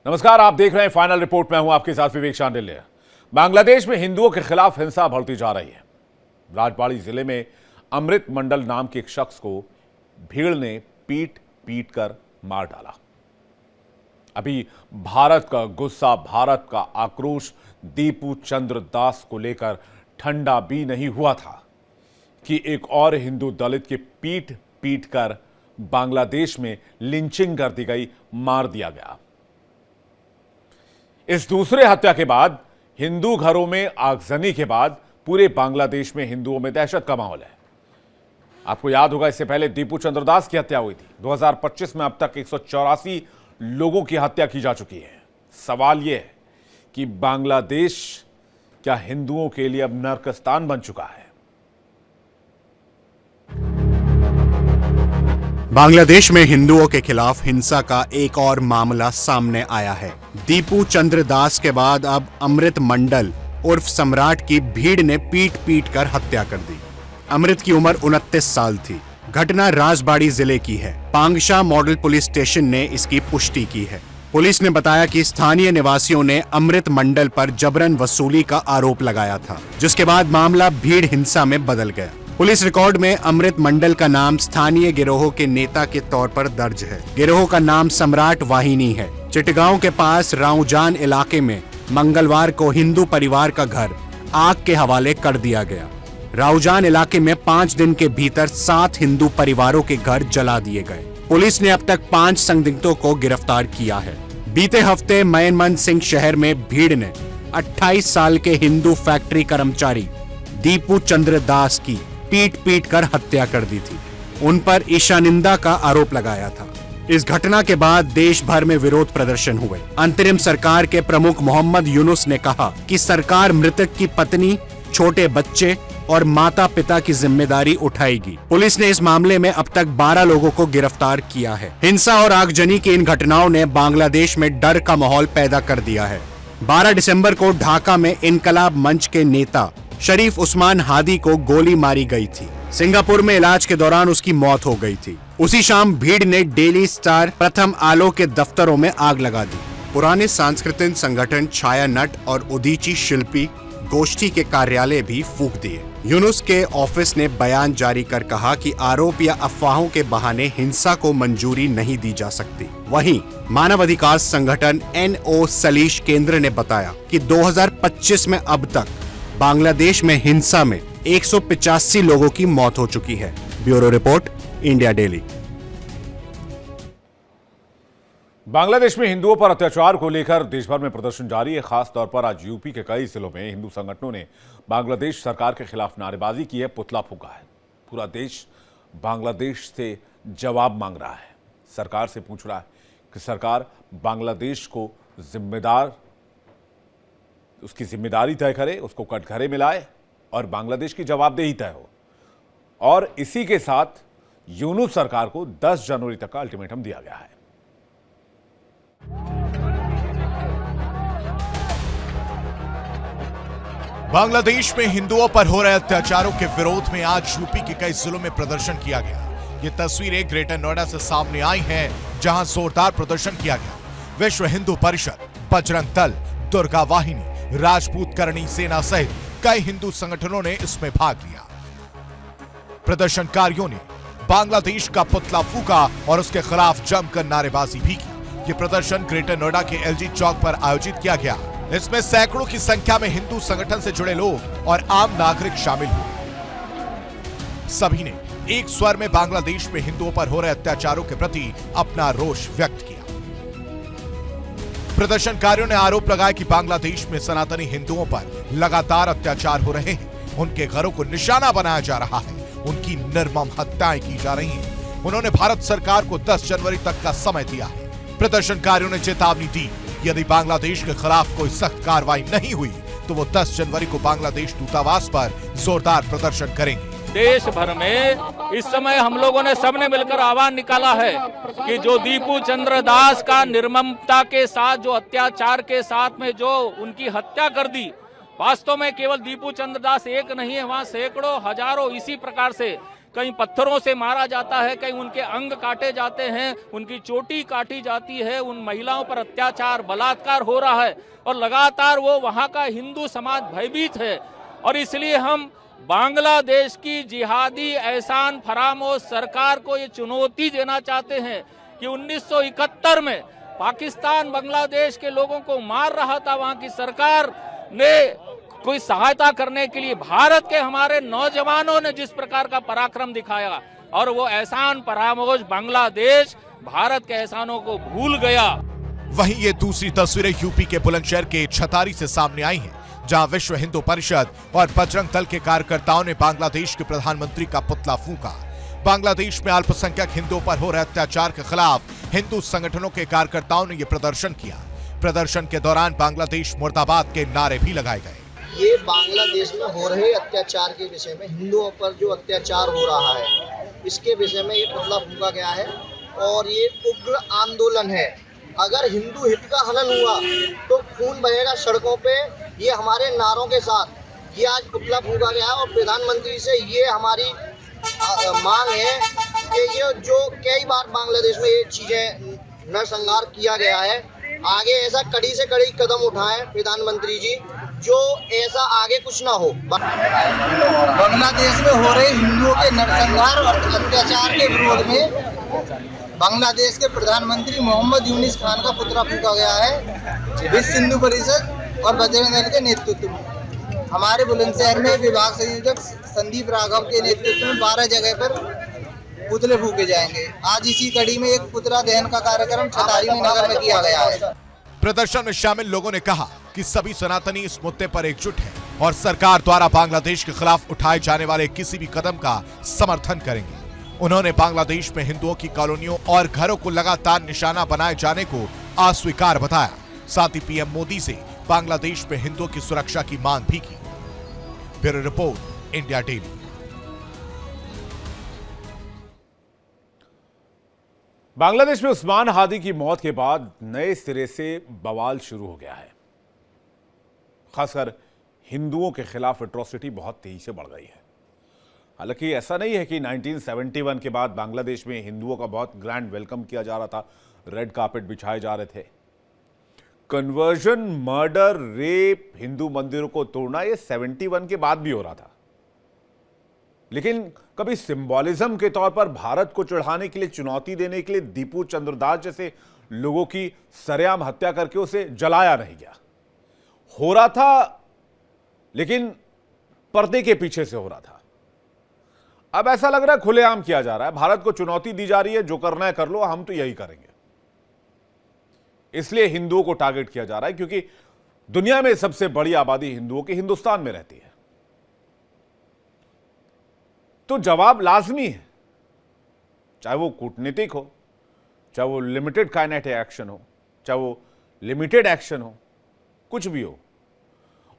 नमस्कार, आप देख रहे हैं फाइनल रिपोर्ट। मैं हूं आपके साथ विवेक शांडिल्य। बांग्लादेश में हिंदुओं के खिलाफ हिंसा बढ़ती जा रही है। राजबाड़ी जिले में अमृत मंडल नाम के एक शख्स को भीड़ ने पीट पीट कर मार डाला। अभी भारत का गुस्सा, भारत का आक्रोश दीपू चंद्र दास को लेकर ठंडा भी नहीं हुआ था कि एक और हिंदू दलित के पीट पीट कर बांग्लादेश में लिंचिंग कर दी गई, मार दिया गया। इस दूसरे हत्या के बाद, हिंदू घरों में आगजनी के बाद पूरे बांग्लादेश में हिंदुओं में दहशत का माहौल है। आपको याद होगा, इससे पहले दीपू चंद्र दास की हत्या हुई थी। 2025 में अब तक 184 लोगों की हत्या की जा चुकी है। सवाल यह है कि बांग्लादेश क्या हिंदुओं के लिए अब नरकस्तान बन चुका है? बांग्लादेश में हिंदुओं के खिलाफ हिंसा का एक और मामला सामने आया है। दीपू चंद्र दास के बाद अब अमृत मंडल उर्फ सम्राट की भीड़ ने पीट पीट कर हत्या कर दी। अमृत की उम्र 29 साल थी। घटना राजबाड़ी जिले की है। पांगशा मॉडल पुलिस स्टेशन ने इसकी पुष्टि की है। पुलिस ने बताया कि स्थानीय निवासियों ने अमृत मंडल पर जबरन वसूली का आरोप लगाया था, जिसके बाद मामला भीड़ हिंसा में बदल गया। पुलिस रिकॉर्ड में अमृत मंडल का नाम स्थानीय गिरोह के नेता के तौर पर दर्ज है। गिरोह का नाम सम्राट वाहिनी है। चिटगांव के पास राउजान इलाके में मंगलवार को हिंदू परिवार का घर आग के हवाले कर दिया गया। राउजान इलाके में 5 दिन के भीतर 7 हिंदू परिवारों के घर जला दिए गए। पुलिस ने अब तक 5 संदिग्धों को गिरफ्तार किया है। बीते हफ्ते मैनमन सिंह शहर में भीड़ ने 28 साल के हिंदू फैक्ट्री कर्मचारी दीपू चंद्र दास की पीट पीट कर हत्या कर दी थी। उन पर ईशानिंदा का आरोप लगाया था। इस घटना के बाद देश भर में विरोध प्रदर्शन हुए। अंतरिम सरकार के प्रमुख मोहम्मद यूनुस ने कहा कि सरकार मृतक की पत्नी, छोटे बच्चे और माता पिता की जिम्मेदारी उठाएगी। पुलिस ने इस मामले में अब तक 12 लोगों को गिरफ्तार किया है। हिंसा और आगजनी की इन घटनाओं ने बांग्लादेश में डर का माहौल पैदा कर दिया है। 12 दिसंबर को ढाका में इनकलाब मंच के नेता शरीफ उस्मान हादी को गोली मारी गई थी। सिंगापुर में इलाज के दौरान उसकी मौत हो गई थी। उसी शाम भीड़ ने डेली स्टार, प्रथम आलो के दफ्तरों में आग लगा दी। पुराने सांस्कृतिक संगठन छाया नट और उदीची शिल्पी गोष्ठी के कार्यालय भी फूंक दिए। यूनुस के ऑफिस ने बयान जारी कर कहा कि आरोप या अफवाहों के बहाने हिंसा को मंजूरी नहीं दी जा सकती। वहीं मानवाधिकार संगठन NO सलीश केंद्र ने बताया कि 2025 में अब तक बांग्लादेश में हिंसा में 185 लोगों की मौत हो चुकी है। Bureau report, India daily. Bangladesh में हिंदुओं पर अत्याचार को लेकर देश भर में प्रदर्शन जारी है। खास तौर पर आज यूपी के कई जिलों में हिंदू संगठनों ने बांग्लादेश सरकार के खिलाफ नारेबाजी की है, पुतला फूंका है। पूरा देश बांग्लादेश से जवाब मांग रहा है। सरकार से पूछ रहा है कि सरकार बांग्लादेश को उसकी जिम्मेदारी तय करे, उसको कटघरे में लाए और बांग्लादेश की जवाबदेही तय हो। और इसी के साथ यूनुस सरकार को 10 जनवरी तक का अल्टीमेटम दिया गया है। बांग्लादेश में हिंदुओं पर हो रहे अत्याचारों के विरोध में आज यूपी के कई जिलों में प्रदर्शन किया गया। ये तस्वीरें ग्रेटर नोएडा से सामने आई हैं, जहां जोरदार प्रदर्शन किया गया। विश्व हिंदू परिषद, बजरंग दल, दुर्गा वाहिनी, राजपूत करणी सेना सहित कई हिंदू संगठनों ने इसमें भाग लिया। प्रदर्शनकारियों ने बांग्लादेश का पुतला फूंका और उसके खिलाफ जमकर नारेबाजी भी की। ये प्रदर्शन ग्रेटर नोएडा के LG चौक पर आयोजित किया गया। इसमें सैकड़ों की संख्या में हिंदू संगठन से जुड़े लोग और आम नागरिक शामिल हुए। सभी ने एक स्वर में बांग्लादेश में हिंदुओं पर हो रहे अत्याचारों के प्रति अपना रोष व्यक्त किया। प्रदर्शनकारियों ने आरोप लगाया कि बांग्लादेश में सनातनी हिंदुओं पर लगातार अत्याचार हो रहे हैं। उनके घरों को निशाना बनाया जा रहा है। उनकी निर्मम हत्याएं की जा रही हैं। उन्होंने भारत सरकार को 10 जनवरी तक का समय दिया है। प्रदर्शनकारियों ने चेतावनी दी, यदि बांग्लादेश के खिलाफ कोई सख्त कार्रवाई नहीं हुई तो वो 10 जनवरी को बांग्लादेश दूतावास पर जोरदार प्रदर्शन करेंगे। देश भर में इस समय हम लोगों ने सबने मिलकर आह्वान निकाला है कि जो दीपू चंद्र दास का निर्ममता के साथ, जो अत्याचार के साथ में जो उनकी हत्या कर दी, वास्तव में केवल दीपू चंद्र दास एक नहीं है, वहां सैकड़ों हजारों इसी प्रकार से कहीं पत्थरों से मारा जाता है, कहीं उनके अंग काटे जाते हैं, उनकी चोटी काटी जाती है, उन महिलाओं पर अत्याचार बलात्कार हो रहा है और लगातार वो वहाँ का हिंदू समाज भयभीत है। और इसलिए हम बांग्लादेश की जिहादी एहसान फरामोश सरकार को ये चुनौती देना चाहते हैं कि 1971 में पाकिस्तान बांग्लादेश के लोगों को मार रहा था, वहाँ की सरकार ने कोई सहायता करने के लिए भारत के हमारे नौजवानों ने जिस प्रकार का पराक्रम दिखाया और वो एहसान फरामोश बांग्लादेश भारत के एहसानों को भूल गया। वहीं ये दूसरी तस्वीरें यूपी के बुलंदशहर के छतारी से सामने आई हैं, जहां विश्व हिंदू परिषद और बजरंग दल के कार्यकर्ताओं ने बांग्लादेश के प्रधानमंत्री का पुतला फूंका। बांग्लादेश में अल्पसंख्यक हिंदुओं पर हो रहे अत्याचार के खिलाफ हिंदू संगठनों के कार्यकर्ताओं ने यह प्रदर्शन किया। प्रदर्शन के दौरान बांग्लादेश मुर्दाबाद के नारे भी लगाए गए। ये बांग्लादेश में हो रहे अत्याचार के विषय में, हिंदुओं पर जो अत्याचार हो रहा है, इसके विषय में ये पुतला फूंका गया है और ये उग्र आंदोलन है। अगर हिंदू हित का हनन हुआ तो खून बहेगा सड़कों पे। ये हमारे नारों के साथ ये आज पुतला फूंका गया है और प्रधानमंत्री से ये हमारी मांग है कि ये जो कई बार बांग्लादेश में ये चीजें नरसंहार किया गया है, आगे ऐसा कड़ी से कड़ी कदम उठाएं प्रधानमंत्री जी, जो ऐसा आगे कुछ ना हो। बांग्लादेश में हो रहे हिंदुओं के नरसंहार और अत्याचार के विरोध में बांग्लादेश के प्रधानमंत्री मोहम्मद यूनिस खान का पुतला फूंका गया है। विश्व हिंदू परिषद और बजरंग दल के नेतृत्व में हमारे बुलंदशहर में विभाग संयोजक संदीप राघव के नेतृत्व में 12 जगह पर पुतले फूके जाएंगे। आज इसी कड़ी में एक पुतला दहन का कार्यक्रम छतारी में नगर में किया गया है। प्रदर्शन में शामिल लोगों ने कहा कि सभी सनातनी इस मुद्दे पर एकजुट हैं और सरकार द्वारा बांग्लादेश के खिलाफ उठाए जाने वाले किसी भी कदम का समर्थन करेंगे। उन्होंने बांग्लादेश में हिंदुओं की कॉलोनियों और घरों को लगातार निशाना बनाए जाने को अस्वीकार बताया। साथ ही पीएम मोदी से बांग्लादेश में हिंदुओं की सुरक्षा की मांग भी की। Bureau report, India daily. Bangladesh में उस्मान हादी की मौत के बाद नए सिरे से बवाल शुरू हो गया है। खासकर हिंदुओं के खिलाफ एट्रोसिटी बहुत तेजी से बढ़ गई है। हालांकि ऐसा नहीं है कि 1971 के बाद बांग्लादेश में हिंदुओं का बहुत ग्रैंड वेलकम किया जा रहा था, रेड कार्पेट बिछाए जा रहे थे। कन्वर्जन, मर्डर, रेप, हिंदू मंदिरों को तोड़ना, ये 71 के बाद भी हो रहा था। लेकिन कभी सिंबॉलिज्म के तौर पर भारत को चढ़ाने के लिए, चुनौती देने के लिए दीपू चंद्र दास जैसे लोगों की सरेआम हत्या करके उसे जलाया नहीं गया। हो रहा था, लेकिन पर्दे के पीछे से हो रहा था। अब ऐसा लग रहा है खुलेआम किया जा रहा है। भारत को चुनौती दी जा रही है, जो करना है कर लो, हम तो यही करेंगे। इसलिए हिंदुओं को टारगेट किया जा रहा है, क्योंकि दुनिया में सबसे बड़ी आबादी हिंदुओं की हिंदुस्तान में रहती है। तो जवाब लाजमी है, चाहे वो कूटनीतिक हो, चाहे वो लिमिटेड काइनेटिक एक्शन हो, चाहे वो लिमिटेड एक्शन हो, कुछ भी हो।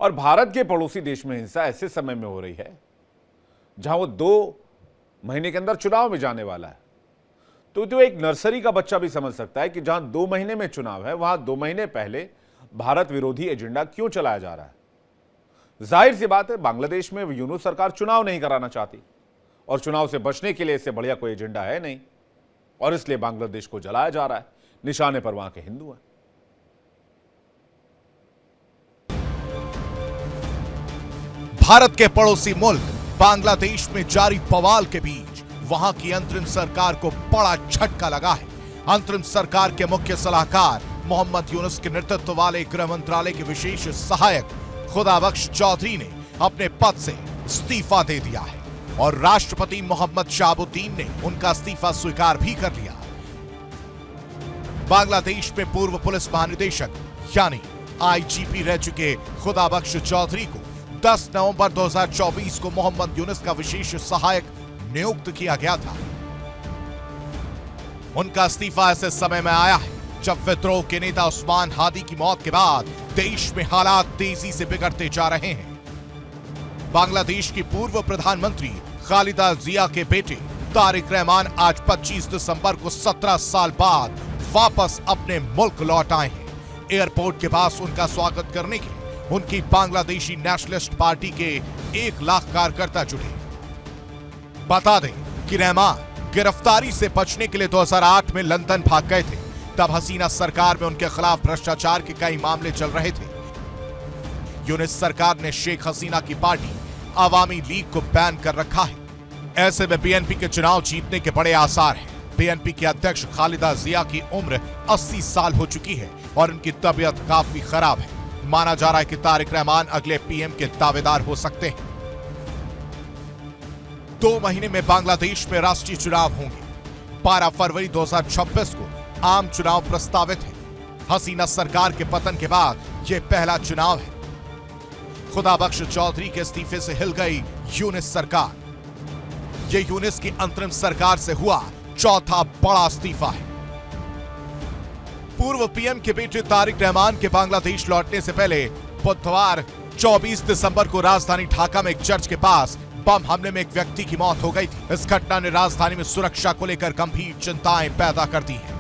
और भारत के पड़ोसी देश में हिंसा ऐसे समय में हो रही है जहां वो 2 महीने के अंदर चुनाव में जाने वाला है। तो एक नर्सरी का बच्चा भी समझ सकता है कि जहां 2 महीने में चुनाव है, वहां 2 महीने पहले भारत विरोधी एजेंडा क्यों चलाया जा रहा है। जाहिर सी बात है, बांग्लादेश में यूनुस सरकार चुनाव नहीं कराना चाहती और चुनाव से बचने के लिए इससे बढ़िया कोई एजेंडा है नहीं, और इसलिए बांग्लादेश को जलाया जा रहा है। निशाने पर वहां के हिंदू हैं। भारत के पड़ोसी मुल्क बांग्लादेश में जारी बवाल के बीच वहां की अंतरिम सरकार को बड़ा झटका लगा है। अंतरिम सरकार के मुख्य सलाहकार मोहम्मद यूनुस के नेतृत्व वाले गृह मंत्रालय के विशेष सहायक खुदाबख्श चौधरी ने अपने पद से इस्तीफा दे दिया है और राष्ट्रपति मोहम्मद शहाबुद्दीन ने उनका इस्तीफा स्वीकार भी कर लिया। बांग्लादेश में पूर्व पुलिस महानिदेशक यानी आईजीपी रह चुके खुदाबख्श चौधरी को 10 नवंबर 2024 को मोहम्मद यूनुस का विशेष सहायक नियुक्त किया गया था। उनका इस्तीफा ऐसे समय में आया है जब विद्रोह के नेता उस्मान हादी की मौत के बाद देश में हालात तेजी से बिगड़ते जा रहे हैं। बांग्लादेश की पूर्व प्रधानमंत्री खालिदा जिया के बेटे तारिक रहमान आज 25 दिसंबर को 17 साल बाद वापस अपने मुल्क लौट आए हैं। एयरपोर्ट के पास उनका स्वागत करने के उनकी बांग्लादेशी नेशनलिस्ट पार्टी के 1 लाख कार्यकर्ता जुटे। बता दें कि रहमान गिरफ्तारी से बचने के लिए 2008 में लंदन भाग गए थे। तब हसीना सरकार में उनके खिलाफ भ्रष्टाचार के कई मामले चल रहे थे। यूनिस सरकार ने शेख हसीना की पार्टी आवामी लीग को बैन कर रखा है। ऐसे में बीएनपी के चुनाव जीतने के बड़े आसार हैं। बीएनपी के अध्यक्ष खालिदा जिया की उम्र 80 साल हो चुकी है और उनकी तबीयत काफी खराब है। माना जा रहा है कि तारिक रहमान अगले पीएम के दावेदार हो सकते हैं। 2 महीने में बांग्लादेश में राष्ट्रीय चुनाव होंगे। 12 फरवरी 2026 को आम चुनाव प्रस्तावित है। हसीना सरकार के पतन के बाद यह पहला चुनाव है। खुदाबख्श चौधरी के इस्तीफे से हिल गई यूनिस सरकार। यह यूनिस की अंतरिम सरकार से हुआ चौथा बड़ा इस्तीफा है। पूर्व पीएम के बेटे तारिक रहमान के बांग्लादेश लौटने से पहले बुधवार 24 दिसंबर को राजधानी ढाका में एक चर्च के पास बम हमले में एक व्यक्ति की मौत हो गई थी। इस घटना ने राजधानी में सुरक्षा को लेकर गंभीर चिंताएं पैदा कर दी हैं।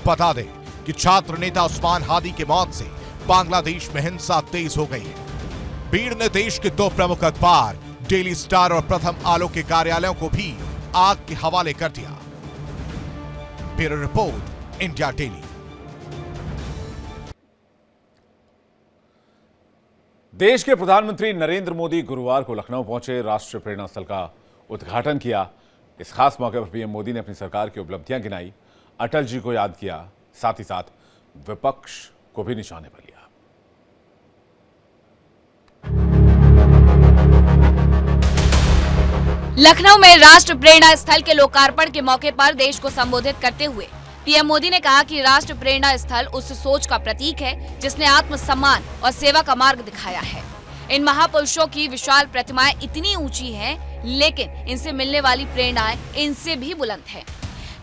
बता दें कि छात्र नेता उस्मान हादी की मौत से बांग्लादेश में हिंसा तेज हो गई है। भीड़ ने देश के 2 प्रमुख अखबार डेली स्टार और प्रथम आलोक के कार्यालयों को भी आग के हवाले कर दिया। Bureau report, India daily. देश के प्रधानमंत्री नरेंद्र मोदी गुरुवार को लखनऊ पहुंचे, राष्ट्रीय प्रेरणा स्थल का उद्घाटन किया। इस खास मौके पर पीएम मोदी ने अपनी सरकार की उपलब्धियां गिनाई, अटल जी को याद किया, साथ ही साथ विपक्ष को भी निशाने पर लिया। लखनऊ में राष्ट्र प्रेरणा स्थल के लोकार्पण के मौके पर देश को संबोधित करते हुए पीएम मोदी ने कहा कि राष्ट्र प्रेरणा स्थल उस सोच का प्रतीक है जिसने आत्मसम्मान और सेवा का मार्ग दिखाया है। इन महापुरुषों की विशाल प्रतिमाएं इतनी ऊंची हैं, लेकिन इनसे मिलने वाली प्रेरणाएं इनसे भी बुलंद है।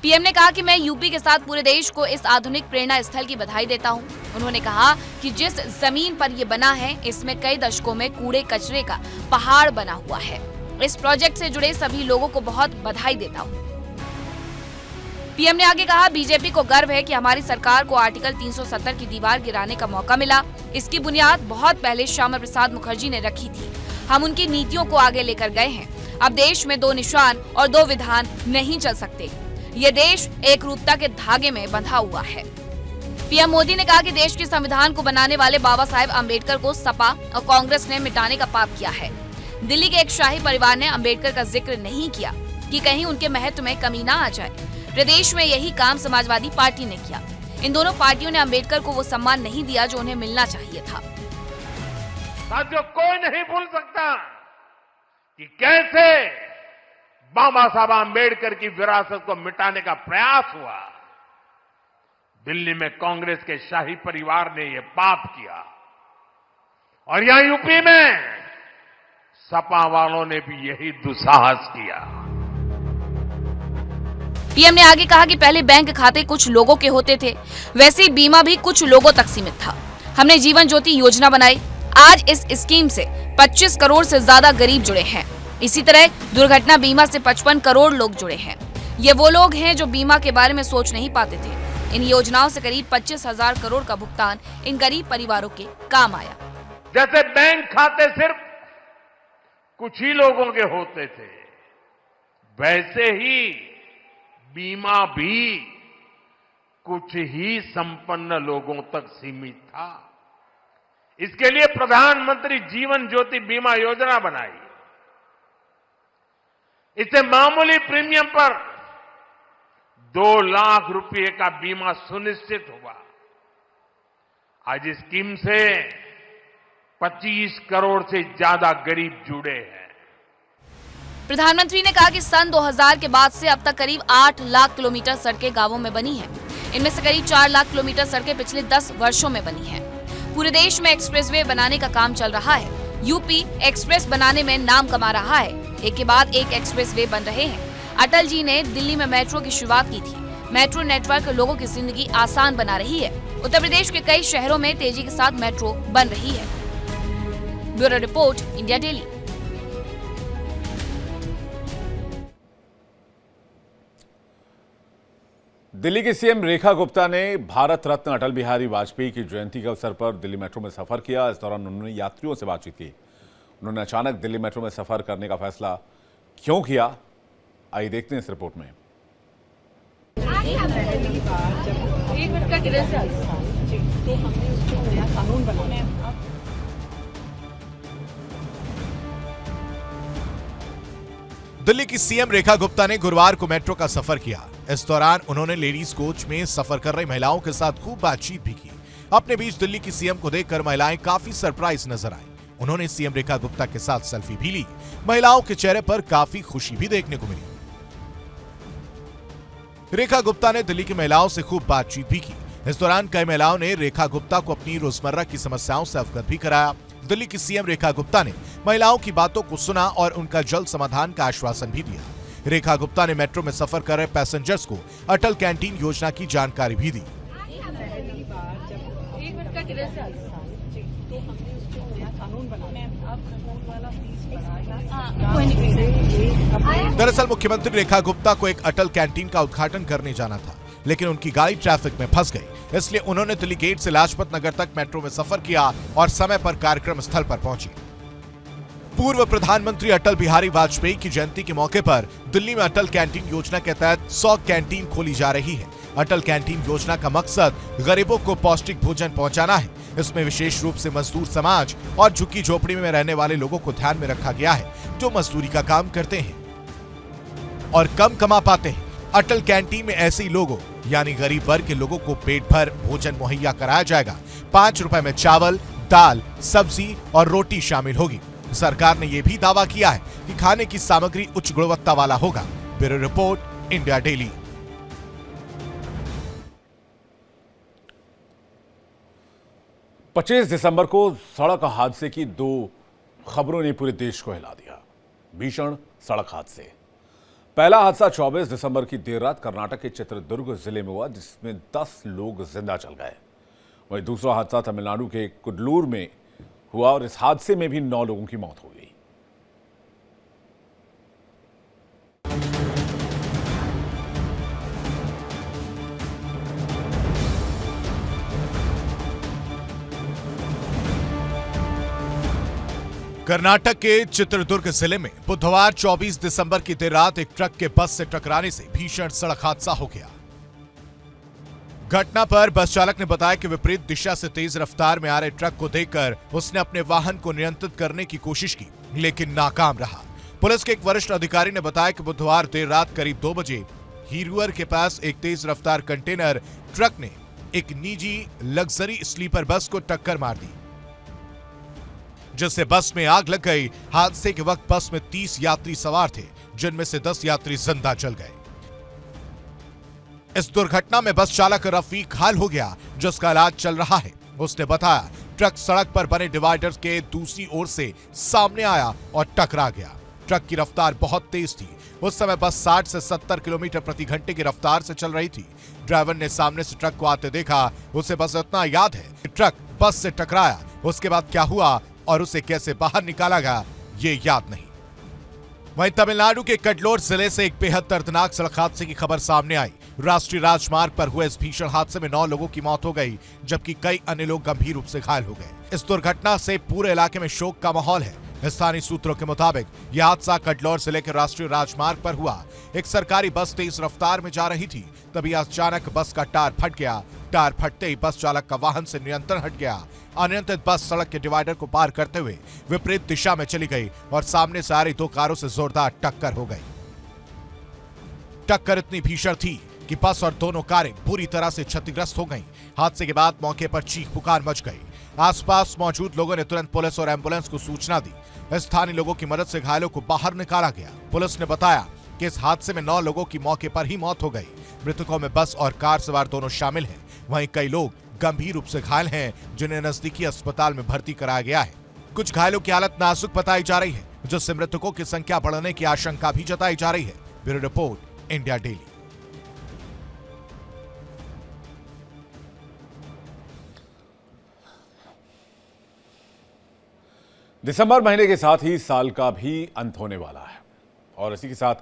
पीएम ने कहा कि मैं यूपी के साथ पूरे देश को इस आधुनिक प्रेरणा स्थल की बधाई देता हूं। उन्होंने कहा कि जिस जमीन पर ये बना है, इसमें कई दशकों में कूड़े कचरे का पहाड़ बना हुआ है। इस प्रोजेक्ट से जुड़े सभी लोगों को बहुत बधाई देता हूं। पीएम ने आगे कहा, बीजेपी को गर्व है कि हमारी सरकार को आर्टिकल 370 की दीवार गिराने का मौका मिला। इसकी बुनियाद बहुत पहले श्यामा प्रसाद मुखर्जी ने रखी थी। हम उनकी नीतियों को आगे लेकर गए हैं। अब देश में 2 निशान और 2 विधान नहीं चल सकते। ये देश एकरूपता के धागे में बंधा हुआ है। पीएम मोदी ने कहा कि देश के संविधान को बनाने वाले बाबा साहेब अम्बेडकर को सपा और कांग्रेस ने मिटाने का पाप किया है। दिल्ली के एक शाही परिवार ने अम्बेडकर का जिक्र नहीं किया कि कहीं उनके महत्व में कमी ना आ जाए। प्रदेश में यही काम समाजवादी पार्टी ने किया। इन दोनों पार्टियों ने अम्बेडकर को वो सम्मान नहीं दिया जो उन्हें मिलना चाहिए था। साथियों, कोई नहीं भूल सकता कि कैसे बाबा साहब अम्बेडकर की विरासत को मिटाने का प्रयास हुआ। दिल्ली में कांग्रेस के शाही परिवार ने यह पाप किया और यहां यूपी में सपा वालों ने भी यही दुस्साहस किया। पीएम ने आगे कहा कि पहले बैंक खाते कुछ लोगों के होते थे, वैसे ही बीमा भी कुछ लोगों तक सीमित था। हमने जीवन ज्योति योजना बनाई। आज इस स्कीम से 25 करोड़ से ज्यादा गरीब जुड़े हैं। इसी तरह दुर्घटना बीमा से 55 करोड़ लोग जुड़े हैं। ये वो लोग हैं जो बीमा के बारे में सोच नहीं पाते थे। इन योजनाओं से करीब 25,000 करोड़ का भुगतान इन गरीब परिवारों के काम आया। जैसे बैंक खाते सिर्फ कुछ ही लोगों के होते थे, वैसे ही बीमा भी कुछ ही संपन्न लोगों तक सीमित था। इसके लिए प्रधानमंत्री जीवन ज्योति बीमा योजना बनाई। इससे मामूली प्रीमियम पर 2 लाख रुपए का बीमा सुनिश्चित हुआ। आज इस स्कीम से 25 करोड़ से ज्यादा गरीब जुड़े हैं। प्रधानमंत्री ने कहा कि सन 2000 के बाद से अब तक करीब 8 लाख किलोमीटर सड़कें गांवों में बनी हैं। इनमें से करीब 4 लाख किलोमीटर सड़कें पिछले 10 वर्षों में बनी हैं। पूरे देश में एक्सप्रेसवे बनाने का काम चल रहा है। यूपी एक्सप्रेस बनाने में नाम कमा रहा है। एक के बाद एक एक्सप्रेसवे बन रहे हैं। अटल जी ने दिल्ली में मेट्रो की शुरुआत की थी। मेट्रो नेटवर्क लोगों की जिंदगी आसान बना रही है। उत्तर प्रदेश के कई शहरों में तेजी के साथ मेट्रो बन रही है। Bureau report, India daily. Delhi की सीएम रेखा गुप्ता ने भारत रत्न अटल बिहारी वाजपेयी की जयंती के अवसर पर दिल्ली मेट्रो में सफर किया। इस दौरान उन्होंने यात्रियों से बातचीत की। उन्होंने अचानक दिल्ली मेट्रो में सफर करने का फैसला क्यों किया, आइए देखते हैं इस रिपोर्ट में। एक मिनट का गिरफ्त तो हमने उसको नया कानून बनाया। दिल्ली की सीएम रेखा गुप्ता ने गुरुवार को मेट्रो का सफर किया। इस दौरान उन्होंने लेडीज कोच में सफर कर रही महिलाओं के साथ खूब बातचीत भी की। अपने बीच दिल्ली की सीएम को देखकर महिलाएं काफी सरप्राइज नजर आईं। उन्होंने सीएम रेखा गुप्ता के साथ सेल्फी भी ली। महिलाओं के चेहरे पर काफी खुशी भी देखने को मिली। रेखा गुप्ता ने दिल्ली की महिलाओं से खूब बातचीत भी की। इस दौरान कई महिलाओं ने रेखा गुप्ता को अपनी रोजमर्रा की समस्याओं से अवगत भी कराया। दिल्ली की सीएम रेखा गुप्ता ने महिलाओं की बातों को सुना और उनका जल्द समाधान का आश्वासन भी दिया। रेखा गुप्ता ने मेट्रो में सफर कर रहे पैसेंजर्स को अटल कैंटीन योजना की जानकारी भी दी। एक मिनट का गिरफ्त तो हमने उसको नया कानून बनाया। दरअसल मुख्यमंत्री रेखा गुप्ता को एक अटल कैंटीन का उद्घाटन करने जाना था, लेकिन उनकी गाड़ी ट्रैफिक में फंस गई। इसलिए उन्होंने दिल्ली गेट से लाजपत नगर तक मेट्रो में सफर किया और समय पर कार्यक्रम स्थल पर पहुंची। पूर्व प्रधानमंत्री अटल बिहारी वाजपेयी की जयंती के मौके पर दिल्ली में अटल कैंटीन योजना के तहत 100 कैंटीन खोली जा रही है। अटल कैंटीन योजना का मकसद गरीबों को पौष्टिक भोजन पहुंचाना है। इसमें विशेष रूप से मजदूर समाज और झुग्गी झोपड़ी में रहने वाले लोगों को ध्यान में रखा गया है, जो मजदूरी का काम करते हैं और कम कमा पाते हैं। अटल कैंटीन में ऐसे ही लोगों यानी गरीब वर्ग के लोगों को पेट भर भोजन मुहैया कराया जाएगा। 5 रुपए में चावल, दाल, सब्जी और रोटी शामिल होगी। सरकार ने यह भी दावा किया है कि खाने की सामग्री उच्च गुणवत्ता वाला होगा। Bureau report, India daily. 25 दिसंबर को सड़क हादसे की 2 खबरों ने पूरे देश को हिला दिया। भीषण सड़क हादसे। पहला हादसा 24 दिसंबर की देर रात कर्नाटक के चित्रदुर्ग जिले में हुआ, जिसमें 10 लोग जिंदा चल गए। वहीं दूसरा हादसा तमिलनाडु के कुडलूर में हुआ और इस हादसे में भी 9 लोगों की मौत हो गई। कर्नाटक के चित्रदुर्ग जिले में बुधवार 24 दिसंबर की देर रात एक ट्रक के बस से टकराने से भीषण सड़क हादसा हो गया। घटना पर बस चालक ने बताया कि विपरीत दिशा से तेज रफ्तार में आ रहे ट्रक को देखकर उसने अपने वाहन को नियंत्रित करने की कोशिश की, लेकिन नाकाम रहा। पुलिस के एक वरिष्ठ अधिकारी ने बताया कि बुधवार देर रात करीब 2 बजे हीरुअर के पास एक तेज रफ्तार कंटेनर ट्रक ने एक निजी लग्जरी स्लीपर बस को टक्कर मार दी, जिससे बस में आग लग गई। हादसे के वक्त बस में 30 यात्री सवार थे, जिनमें से 10 यात्री जिंदा जल गए। इस दुर्घटना में बस चालक रफीक घायल हो गया, जिसका इलाज चल रहा है। उसने बताया ट्रक सड़क पर बने डिवाइडर के दूसरी ओर से सामने आया और टकरा गया। ट्रक की रफ्तार बहुत तेज थी। उस समय बस 60 से 70 किलोमीटर प्रति घंटे की रफ्तार से चल रही थी। ड्राइवर ने सामने से ट्रक को आते देखा। उसे बस इतना याद है कि ट्रक बस से टकराया, उसके बाद क्या हुआ और उसे कैसे बाहर निकाला गया ये याद नहीं। वहीं तमिलनाडु के कड्डलोर जिले से एक बेहद दर्दनाक सड़क हादसे की खबर सामने आई। राष्ट्रीय राजमार्ग पर हुए इस भीषण हादसे में 9 लोगों की मौत हो गई, जबकि कई अन्य लोग गंभीर रूप से घायल हो गए। इस दुर्घटना से पूरे इलाके में शोक का माहौल है। स्थानीय सूत्रों के मुताबिक यह हादसा कड्डलोर जिले के राष्ट्रीय राजमार्ग पर हुआ। एक सरकारी बस तेज रफ्तार में जा रही थी, तभी अचानक बस का टायर फट गया। टायर फटते ही बस चालक का वाहन से नियंत्रण हट गया। अनियंत्रित बस सड़क के डिवाइडर को पार करते हुए विपरीत दिशा में चली गई और सामने से आ रही 2 कारों से जोरदार टक्कर हो गई। टक्कर इतनी भीषण थी कि बस और दोनों कारें बुरी तरह से क्षतिग्रस्त हो गईं। हादसे के बाद मौके पर चीख पुकार मच गई। आसपास मौजूद लोगों ने तुरंत पुलिस और एम्बुलेंस को सूचना दी। स्थानीय लोगों की मदद से घायलों को बाहर निकाला गया। पुलिस ने बताया कि इस हादसे में 9 लोगों की मौके पर ही मौत हो गई। मृतकों में बस और कार सवार दोनों शामिल हैं। वहीं कई लोग गंभीर रूप से घायल हैं, जिन्हें नजदीकी अस्पताल में भर्ती कराया गया है। कुछ घायलों की हालत नाजुक बताई जा रही है, जिससे मृतकों की संख्या बढ़ने की आशंका भी जताई जा रही है। Bureau report, India daily. दिसंबर महीने के साथ ही साल का भी अंत होने वाला है और इसी के साथ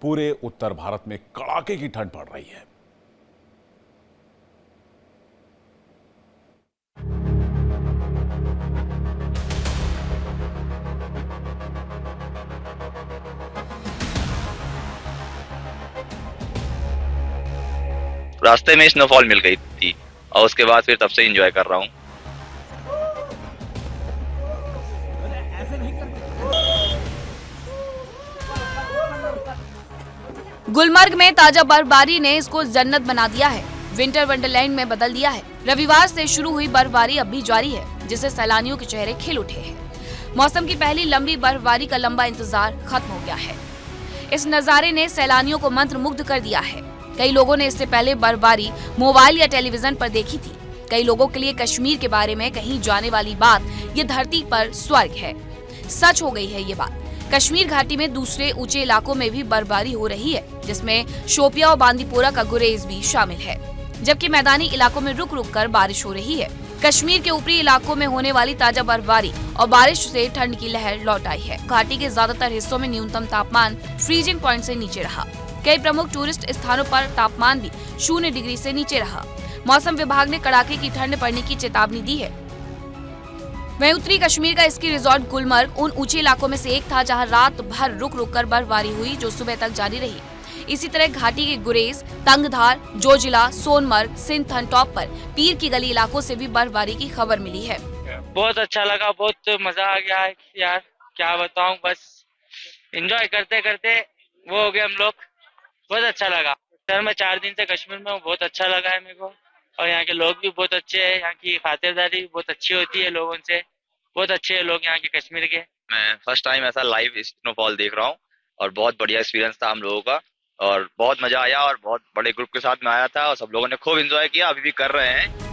पूरे उत्तर भारत में कड़ाके की ठंड पड़ रही है। रास्ते में स्नोफॉल मिल गई थी और उसके बाद फिर तब से एंजॉय कर रहा हूँ। गुलमर्ग में ताजा बर्फबारी ने इसको जन्नत बना दिया है, विंटर वंडरलैंड में बदल दिया है। रविवार से शुरू हुई बर्फबारी अब भी जारी है, जिससे सैलानियों के चेहरे खिल उठे हैं। मौसम की पहली लंबी बर्फबारी का लंबा इंतजार खत्म हो गया है। इस नजारे ने सैलानियों को मंत्रमुग्ध कर दिया है। कई लोगों ने इससे पहले बर्फबारी मोबाइल या टेलीविजन पर देखी थी। कई लोगों के लिए कश्मीर के बारे में कहीं जाने वाली बात ये धरती पर स्वर्ग है। सच हो गई है ये बात। कश्मीर घाटी में दूसरे ऊंचे इलाकों में भी बर्फबारी हो रही है, जिसमें शोपिया और बांदीपोरा का गुरेज भी शामिल है, जबकि मैदानी इलाकों में रुक रुक कर बारिश हो रही है। कश्मीर के ऊपरी इलाकों में होने वाली ताजा बर्फबारी और बारिश से ठंड की लहर लौट आई है। घाटी के ज्यादातर हिस्सों में न्यूनतम तापमान फ्रीजिंग पॉइंट से नीचे रहा। कई प्रमुख टूरिस्ट स्थानों पर तापमान भी 0 डिग्री से नीचे रहा। मौसम विभाग ने कड़ाके की ठंड पड़ने की चेतावनी दी है। वहीं उत्तरी कश्मीर का स्की रिजॉर्ट गुलमर्ग उन ऊंचे इलाकों में से एक था जहां रात भर रुक रुक कर बर्फबारी हुई, जो सुबह तक जारी रही। इसी तरह घाटी के गुरेज, तंगधार, जोजिला, सोनमर्ग, सिंथन टॉप पर पीर की गली इलाकों से भी बर्फबारी की खबर मिली है। बहुत अच्छा लगा, बहुत मजा आ गया है यार, क्या बताऊं, बस एंजॉय करते करते वो हो गए हम लोग। बहुत अच्छा लगा सर, मैं 4 दिन से कश्मीर में हूँ, बहुत अच्छा लगा है मेरे को। और यहाँ के लोग भी बहुत अच्छे हैं, यहाँ की खातिरदारी बहुत अच्छी होती है लोगों से, बहुत अच्छे हैं लोग यहाँ के कश्मीर के। मैं फर्स्ट टाइम ऐसा लाइव स्नोफॉल देख रहा हूँ और बहुत बढ़िया एक्सपीरियंस था हम लोगों का और बहुत मजा आया और बहुत बड़े ग्रुप के साथ में आया था और सब लोगों ने खूब एंजॉय किया, अभी भी कर रहे हैं।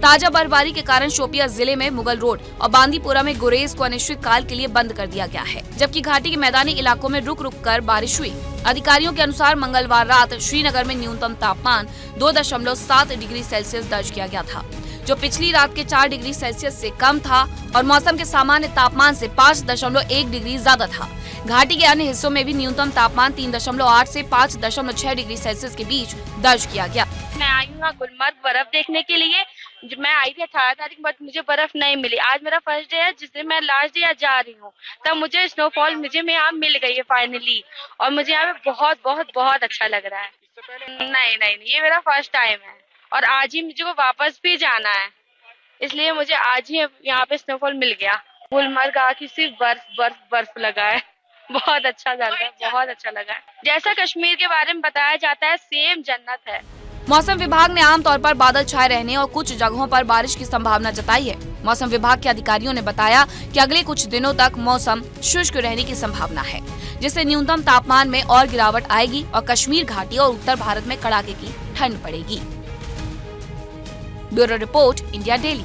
ताजा बर्फबारी के कारण शोपिया जिले में मुगल रोड और बांदीपोरा में गुरेज को अनिश्चित काल के लिए बंद कर दिया गया है, जबकि घाटी के मैदानी इलाकों में रुक रुक कर बारिश हुई। अधिकारियों के अनुसार मंगलवार रात श्रीनगर में न्यूनतम तापमान 2.7 डिग्री सेल्सियस दर्ज किया गया था, जो पिछली रात के 4 डिग्री सेल्सियस से कम था और मौसम के सामान्य तापमान से 5.1 डिग्री ज्यादा था। घाटी के अन्य हिस्सों में भी न्यूनतम तापमान 3.8 से 5.6 डिग्री सेल्सियस के बीच दर्ज किया गया। मैं आई हूँ गुलमर्ग बर्फ देखने के लिए। मैं आई थी 18 तारीख, बट मुझे बर्फ नहीं मिली। आज मेरा फर्स्ट डे है, जिस दिन मैं लास्ट डे जा रही हूँ, तब मुझे स्नोफॉल मैं यहाँ मिल गई है फाइनली, और मुझे यहाँ पे बहुत बहुत बहुत अच्छा लग रहा है। नहीं, ये मेरा फर्स्ट टाइम है और आज ही मुझे वापस भी जाना है, इसलिए मुझे आज ही यहाँ पे स्नोफॉल मिल गया। गुलमर्ग आके सिर्फ बर्फ लगा है, बहुत अच्छा लगा है, बहुत अच्छा लगा है। जैसा कश्मीर के बारे में बताया जाता है, सेम जन्नत है। मौसम विभाग ने आमतौर पर बादल छाए रहने और कुछ जगहों पर बारिश की संभावना जताई है। मौसम विभाग के अधिकारियों ने बताया कि अगले कुछ दिनों तक मौसम शुष्क रहने की संभावना है, जिससे न्यूनतम तापमान में और गिरावट आएगी और कश्मीर घाटी और उत्तर भारत में कड़ाके की ठंड पड़ेगी। Bureau report, India daily.